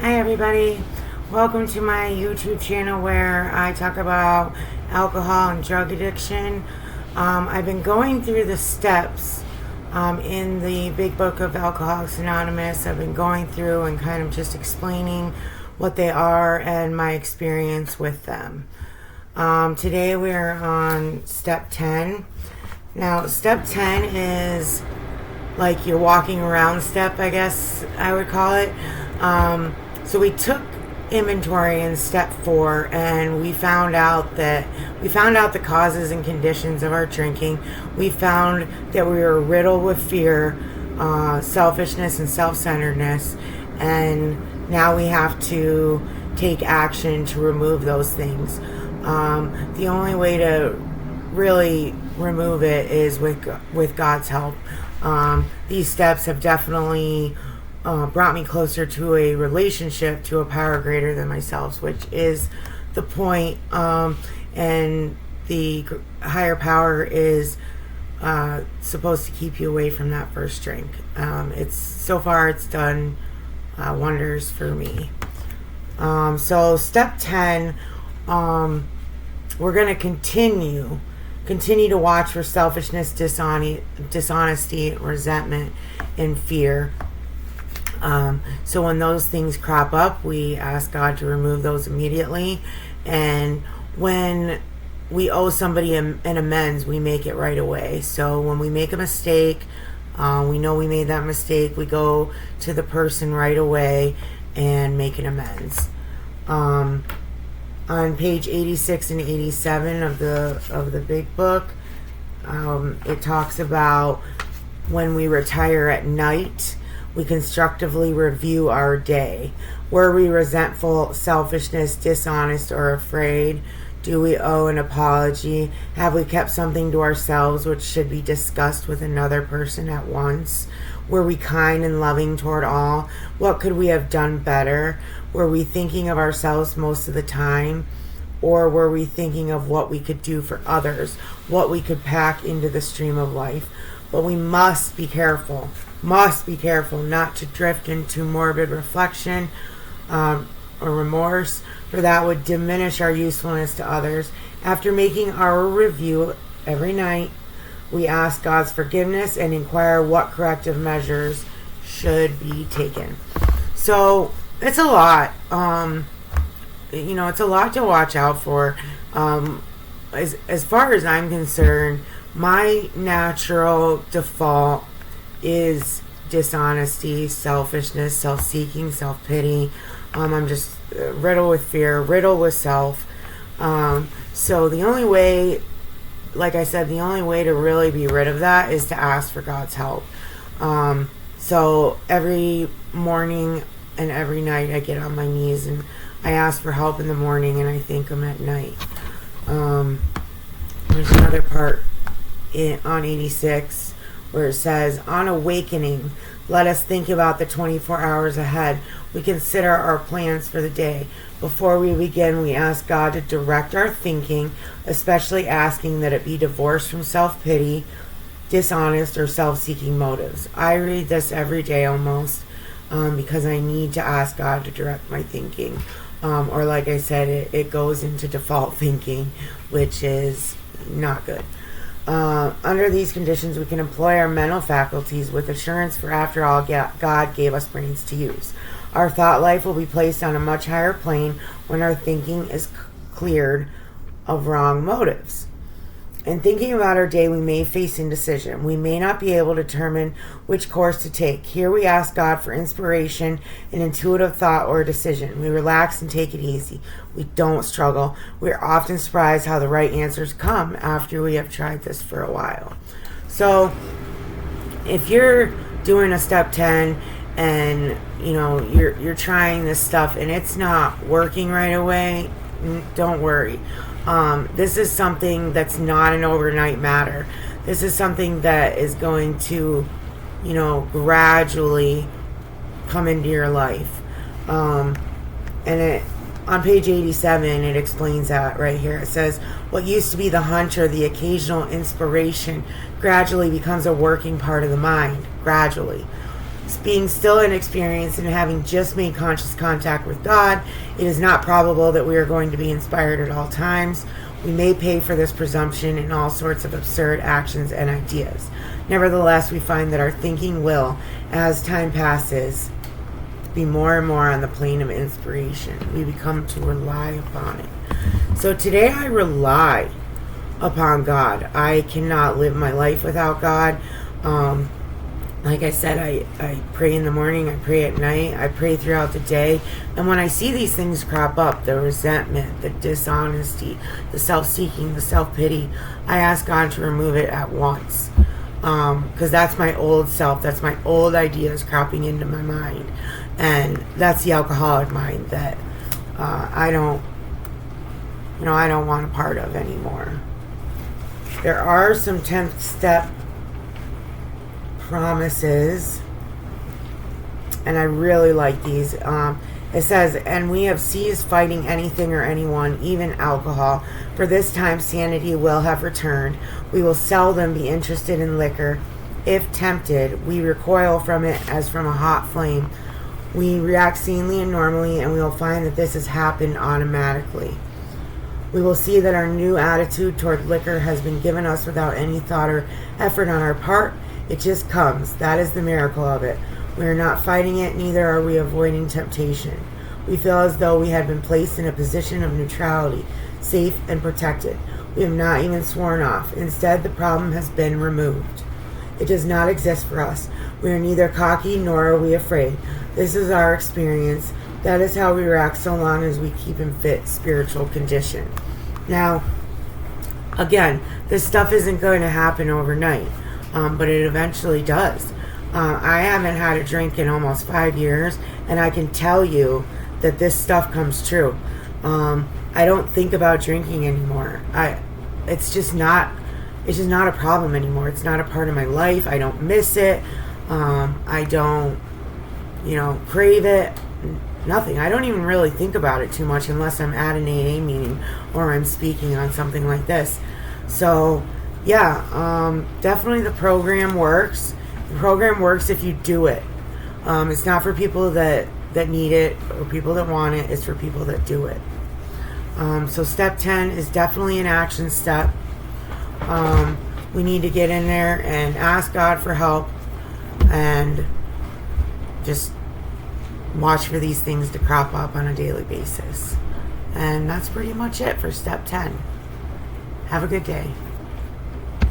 Hi everybody, welcome to my YouTube channel where I talk about alcohol and drug addiction. I've been going through the steps in the big book of Alcoholics Anonymous. I've been going through and kind of just explaining what they are and my experience with them. Today we're on step 10. Now step 10 is like your walking around step, I guess I would call it. So we took inventory in step 4 and we found out the causes and conditions of our drinking. We found that we were riddled with fear, selfishness, and self-centeredness, and now we have to take action to remove those things. The only way to really remove it is with God's help. These steps have definitely brought me closer to a relationship to a power greater than myself, which is the point. And the higher power is supposed to keep you away from that first drink. It's done wonders for me. So step 10, we're going to continue to watch for selfishness, dishonesty, resentment, and fear. So when those things crop up, we ask God to remove those immediately. And when we owe somebody an amends, we make it right away. So when we make a mistake, we know we made that mistake, we go to the person right away and make an amends. On page 86 and 87 of the big book, it talks about when we retire at night, we constructively review our day. Were we resentful, selfishness, dishonest, or afraid? Do we owe an apology? Have we kept something to ourselves which should be discussed with another person at once? Were we kind and loving toward all? What could we have done better? Were we thinking of ourselves most of the time? Or were we thinking of what we could do for others, what we could pack into the stream of life? But we must be careful not to drift into morbid reflection or remorse, for that would diminish our usefulness to others. After making our review every night, we ask God's forgiveness and inquire what corrective measures should be taken. So it's a lot. It's a lot to watch out for. As far as I'm concerned, my natural default is dishonesty, selfishness, self-seeking, self-pity. I'm just riddled with fear, riddled with self. So the only way, like I said, the only way to really be rid of that is to ask for God's help. So every morning and every night I get on my knees and I ask for help in the morning and I thank Him at night. There's another part on 86 where it says, on awakening, let us think about the 24 hours ahead. We consider our plans for the day. Before we begin, we ask God to direct our thinking, especially asking that it be divorced from self-pity, dishonest, or self-seeking motives. I read this every day almost because I need to ask God to direct my thinking. Or like I said, it goes into default thinking, which is not good. Under these conditions, we can employ our mental faculties with assurance, for after all, God gave us brains to use. Our thought life will be placed on a much higher plane when our thinking is cleared of wrong motives. In thinking about our day, we may face indecision. We may not be able to determine which course to take. Here we ask God for inspiration, an intuitive thought, or a decision. We relax and take it easy. We don't struggle. We are often surprised how the right answers come after we have tried this for a while. So if you're doing a step 10 and you're trying this stuff and it's not working right away, don't worry. This is something that's not an overnight matter. This is something that is going to, gradually come into your life. And on page 87, it explains that right here. It says, what used to be the hunch or the occasional inspiration gradually becomes a working part of the mind. Gradually. being still inexperienced and having just made conscious contact with God, it is not probable that we are going to be inspired at all times. We may pay for this presumption in all sorts of absurd actions and ideas. Nevertheless, we find that our thinking will, as time passes, be more and more on the plane of inspiration. We become to rely upon it. So today I rely upon God. I cannot live my life without God. Like I said, I pray in the morning, I pray at night, I pray throughout the day. And when I see these things crop up, the resentment, the dishonesty, the self-seeking, the self-pity, I ask God to remove it at once. Because that's my old self, that's my old ideas cropping into my mind. And that's the alcoholic mind that I don't want a part of anymore. There are some 10th step promises, and I really like these. It says, and we have ceased fighting anything or anyone, even alcohol. For this time sanity will have returned. We will seldom be interested in liquor. If tempted, we recoil from it as from a hot flame. We react sanely and normally, and we will find that this has happened automatically. We will see that our new attitude toward liquor has been given us without any thought or effort on our part. It just comes. That is the miracle of it. We are not fighting it, neither are we avoiding temptation. We feel as though we had been placed in a position of neutrality, safe and protected. We have not even sworn off. Instead, the problem has been removed. It does not exist for us. We are neither cocky nor are we afraid. This is our experience. That is how we react so long as we keep in fit spiritual condition. Now, again, this stuff isn't going to happen overnight. But it eventually does. I haven't had a drink in almost 5 years, and I can tell you that this stuff comes true. I don't think about drinking anymore. It's just not a problem anymore. It's not a part of my life. I don't miss it. I don't, crave it. Nothing. I don't even really think about it too much unless I'm at an AA meeting or I'm speaking on something like this. So, yeah, definitely the program works. The program works if you do it. It's not for people that need it or people that want it. It's for people that do it. So step 10 is definitely an action step. We need to get in there and ask God for help and just watch for these things to crop up on a daily basis. And that's pretty much it for step 10. Have a good day.